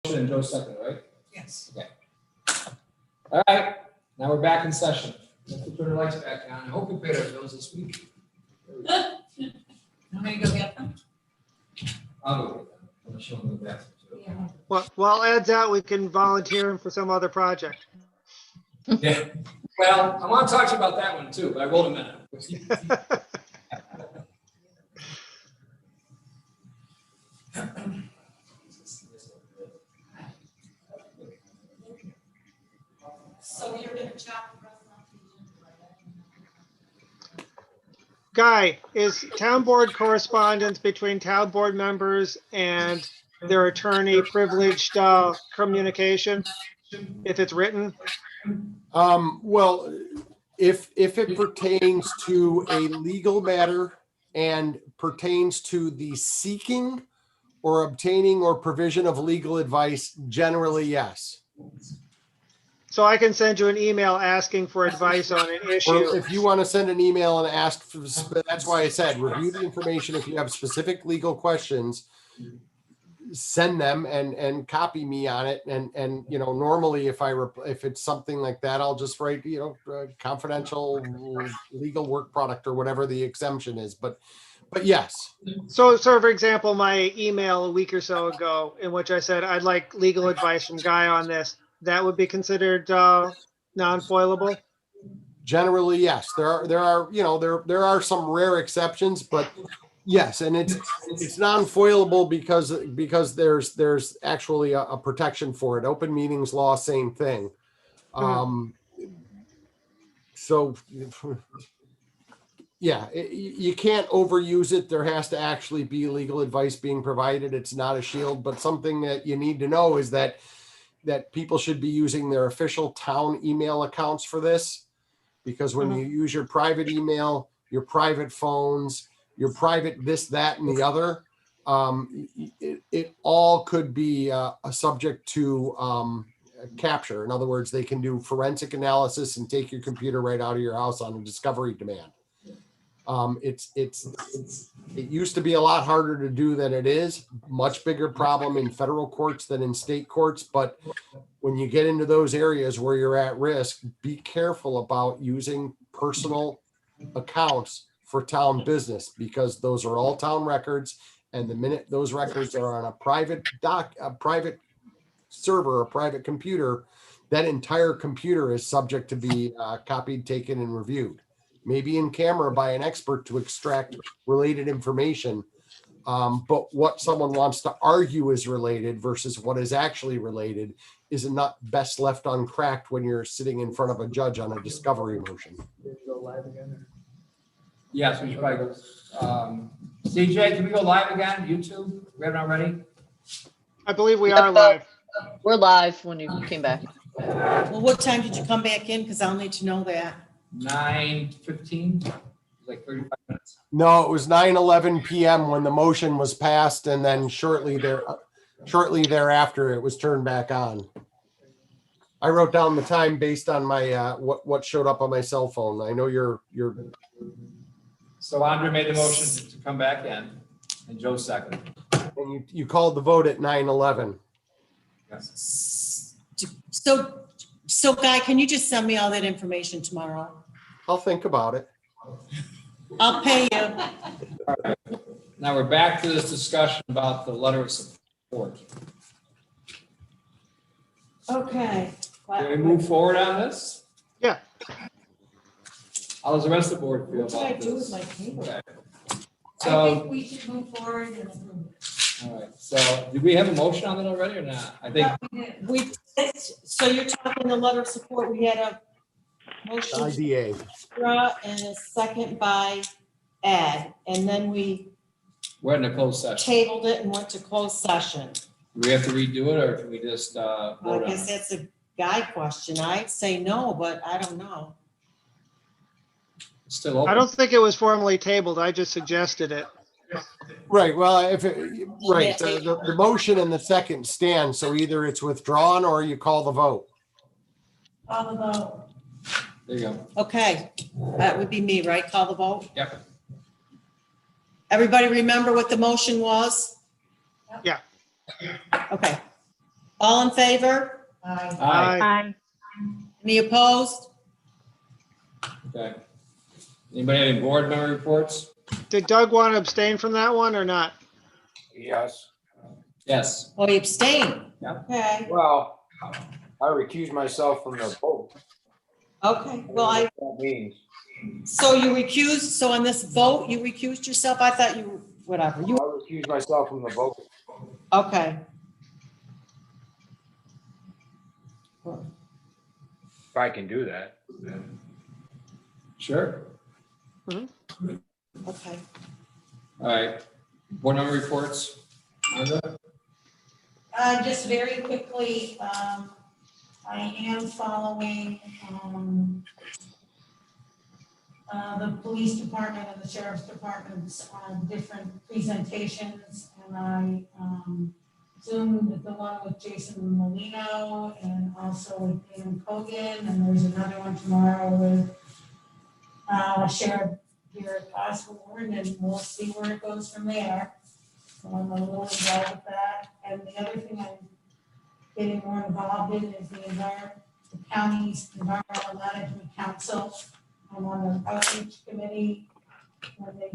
And Joe second, right? Yes. Okay. All right, now we're back in session. Let's turn the lights back on. I hope we paid our bills this week. Want me to go get them? I'll go get them. I'm gonna show them the bathroom too. Yeah. While Ed's out, we can volunteer him for some other project. Yeah, well, I want to talk to you about that one too, but I rolled a minute. So you're gonna chop the rest of Guy, is town board correspondence between town board members and their attorney privileged communication if it's written? Well, if it pertains to a legal matter and pertains to the seeking or obtaining or provision of legal advice, generally, yes. So I can send you an email asking for advice on an Or issue. if you want to send an email and ask for, that's why I said, review the information. If you have specific legal questions, send them and copy me on it. And, you know, normally if if it's something like that, I'll just write, you know, confidential legal work product or whatever the exemption is. But yes, So for example, my email a week or so ago in which I said, I'd like legal advice from Guy on this, that would be considered non-foilable? generally, yes, there are, you know, there are some rare exceptions, but yes, and it's non-foilable because there's actually a protection for it. Open meetings law, same thing. So yeah, you can't overuse it. There has to actually be legal advice being provided. It's not a shield, but something that you need to know is that people should be using their official town email accounts for this. Because when you use your private email, your private phones, your private this, that, and the other, it all could be a subject to capture. In other words, they can do forensic analysis and take your computer right out of your house on a discovery demand. It used to be a lot harder to do than it is. Much bigger problem in federal courts than in state courts. But when you get into those areas where you're at risk, be careful about using personal accounts for town business, because those are all town records. And the minute those records are on a private server, a private computer, that entire computer is subject to be copied, taken, and reviewed. Maybe in camera by an expert to extract related information. But what someone wants to argue is related versus what is actually related is not best left uncracked when you're sitting in front of a judge on a discovery motion. Yes, we should probably go. CJ, can we go live again? YouTube? We haven't already? I believe we are live. We're live when you came back. Well, what time did you come back in? Because I'll need to know that. 9:15, like 35 minutes. No, it was 9:11 p.m. when the motion was passed, and then shortly thereafter it was turned back on. I wrote down the time based on my what showed up on my cell phone. I know you're. So Andre made the motion to come back in, and Joe seconded. And you called the vote at 9:11. Yes. So Guy, can you just send me all that information tomorrow? I'll think about it. I'll pay you. All right. Now we're back to this discussion about the letter of support. Okay. Can we move forward on this? Yeah. How does the rest of the board feel What do I about do with this? my paper? Okay. I So, think we should move forward and approve it. all right, so did we have a motion on that already or not? I think, We, so you're talking the letter of support, we had a motion IDA. and a second by Ed, and then we we're in a closed session. tabled it and went to closed session. Do we have to redo it or can we just I vote on guess it? that's a Guy question. I'd say no, but I don't know. It's still open. I don't think it was formally tabled. I just suggested it. Right. Well, the motion and the second stand. So either it's withdrawn or you call the vote. Call the vote. There you go. Okay, that would be me, right? Call the vote. Yep. Everybody remember what the motion was? Yeah. Okay. All in favor? Aye. Any opposed? Okay. Anybody have any board member reports? Did Doug want to abstain from that one or not? Yes. Yes. Oh, you abstain? Yeah. Okay, Well, I recuse myself from the vote. okay. Well, That means. so you recused, so on this vote, you recused yourself? I thought you, whatever, I you, recuse myself from the vote. okay. If I can do that. Sure. Okay. All right. Board member reports? Margaret? Just very quickly, I am following, the police department and the sheriff's department's, different presentations. And I, Zoomed the one with Jason Molino and also with Dan Cogan, and there's another one tomorrow with, Sheriff Garrett Osborne, and we'll see where it goes from there. So I'm a little involved with that. And the other thing I'm getting more involved in is the county's Environmental Management Council. I'm on the outreach committee, when they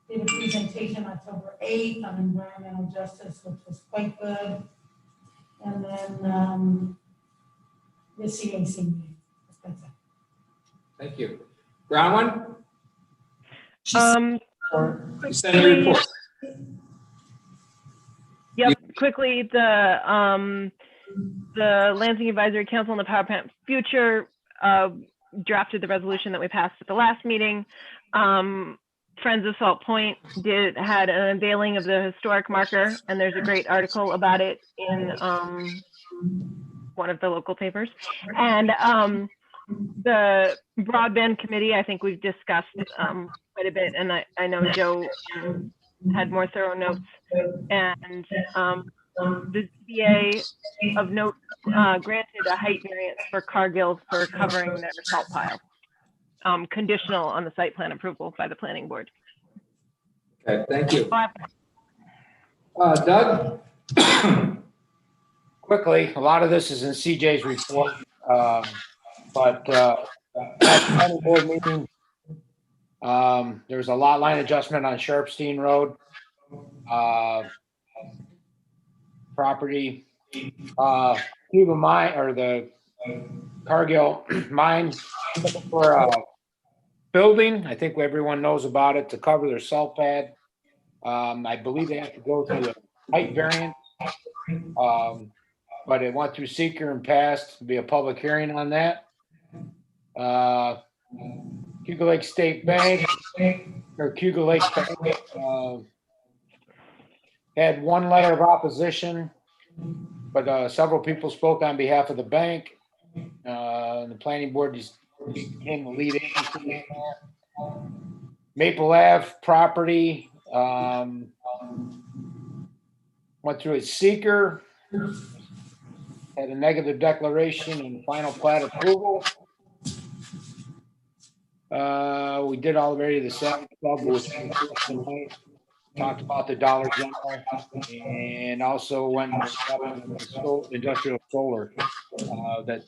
did a presentation October 8th on environmental justice, which was quite good. And then the CAC meeting. That's it. Thank you. Bronwyn? Or you send your report? Yep, quickly, the Lansing Advisory Council and the Power Plant Future drafted the resolution that we passed at the last meeting. Friends of Salt Point had an unveiling of the historic marker, and there's a great article about it in one of the local papers. And the broadband committee, I think we've discussed quite a bit, and I know Joe had more thorough notes. And the ZBA of note granted a height variance for Cargill for covering their salt pile, conditional on the site plan approval by the planning board. Okay, thank you. Doug? Quickly, a lot of this is in CJ's report, but at the planning board meeting, there was a lot line adjustment on Sharpstein Road. Property, Cuba Mine, or the Cargill Mine, for a building. I think everyone knows about it, to cover their salt pad. I believe they have to go through a height variance. But it went through seeker and passed. There'll be a public hearing on that. Cuba Lake State Bank, or Cuba Lake Bank, had one letter of opposition, but several people spoke on behalf of the bank. The planning board just became the lead agency. Maple Ave property went through its seeker, had a negative declaration and final plat approval. We did already the Savage Club, which talked about the Dollar General, and also went with industrial solar that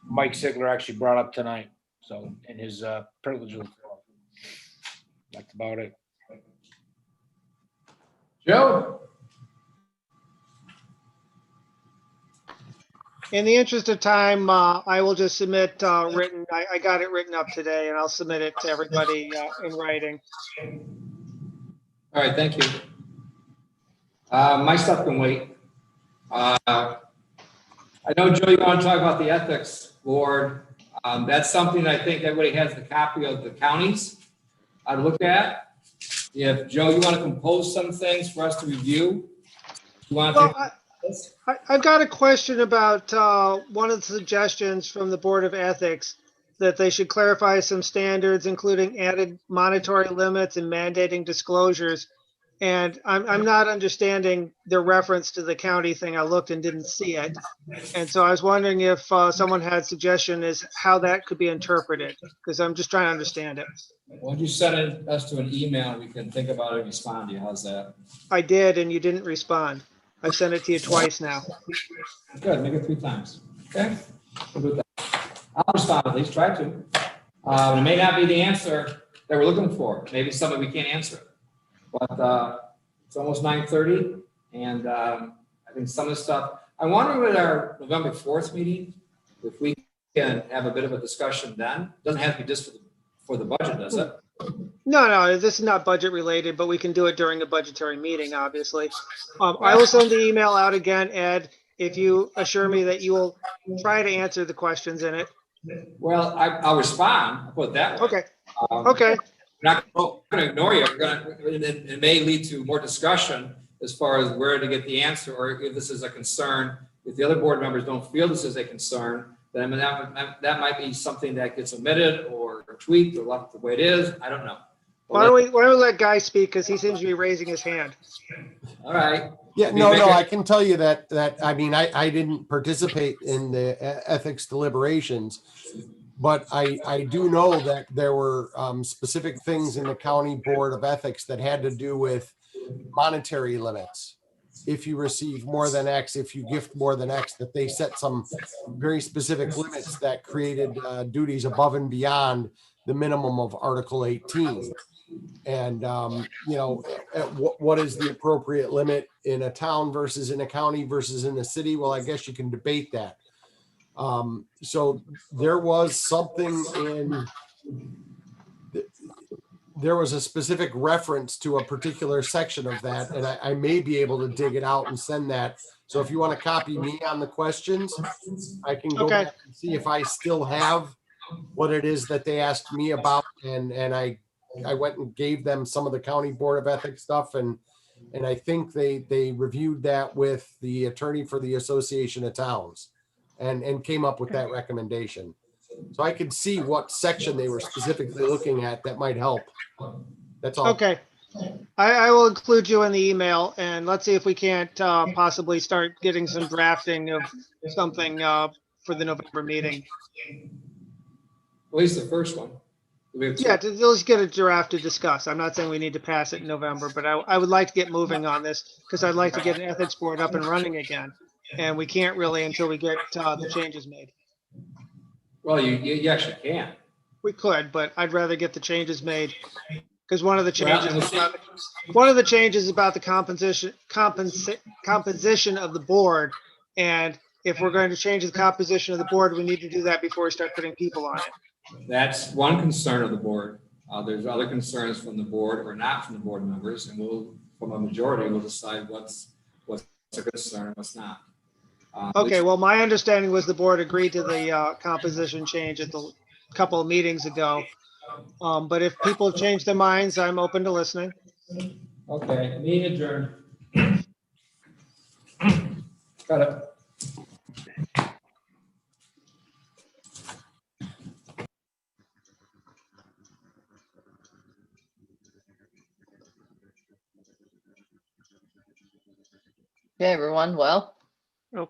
Mike Sigler actually brought up tonight. So in his privilege of, that's about it. Joe? In the interest of time, I will just submit written, I got it written up today, and I'll submit it to everybody in writing. All right, thank you. My stuff can wait. I know, Joe, you want to talk about the ethics board. That's something I think everybody has the copy of the counties to look at. If, Joe, you want to compose some things for us to review? You want to Well, I've got a question about one of the suggestions from the Board of Ethics, that they should clarify some standards, including added monetary limits and mandating disclosures. And I'm not understanding the reference to the county thing. I looked and didn't see it. And so I was wondering if someone had suggestion as how that could be interpreted, because I'm just trying to understand it. Why don't you send us to an email? We can think about it and respond to you. How's that? I did, and you didn't respond. I've sent it to you twice now. Good, make it 3 times. Okay? We'll do that. I'll respond, at least try to. It may not be the answer that we're looking for. Maybe something we can't answer. But it's almost 9:30, and I think some of the stuff, I wonder at our November 4th meeting, if we can have a bit of a discussion then. Doesn't have to be just for the budget, does it? No, this is not budget related, but we can do it during a budgetary meeting, obviously. I will send the email out again, Ed, if you assure me that you will try to answer the questions in it. Well, I'll respond, I'll put it that way. Okay, Um, okay, We're not going to ignore you. It may lead to more discussion as far as where to get the answer, or if this is a concern. If the other board members don't feel this is a concern, then that might be something that gets omitted or tweaked or left the way it is. I don't know. why don't we let Guy speak, because he seems to be raising his hand. All right. Yeah, no, I can tell you that, I mean, I didn't participate in the ethics deliberations, but I do know that there were specific things in the county board of ethics that had to do with monetary limits. If you receive more than X, if you gift more than X, that they set some very specific limits that created duties above and beyond the minimum of Article 18. And, you know, what is the appropriate limit in a town versus in a county versus in a city? Well, I guess you can debate that. So there was something there was a specific reference to a particular section of that, and I may be able to dig it out and send that. So if you want to copy me on the questions, I can go back and see if I still have what it is that they asked me about. And I went and gave them some of the county board of ethics stuff. And I think they reviewed that with the attorney for the Association of Towns and came up with that recommendation. So I could see what section they were specifically looking at that might help. That's all. Okay. I will include you in the email, and let's see if we can't possibly start getting some drafting of something for the November meeting. At least the first one. We have two. Yeah, let's get a draft to discuss. I'm not saying we need to pass it in November, but I would like to get moving on this, because I'd like to get an ethics board up and running again. And we can't really until we get the changes made. Well, you actually can. We could, but I'd rather get the changes made, because one of the Well, changes and is about the composition of the board. And if we're going to change the composition of the board, we need to do that before we start putting people on it. That's one concern of the board. There's other concerns from the board or not from the board members, and from a majority, we'll decide what's a concern and what's not. Okay, well, my understanding was the board agreed to the composition change at the couple of meetings ago. But if people change their minds, I'm open to listening. Okay, meeting adjourned. Got it. Okay, everyone. Well. Okay.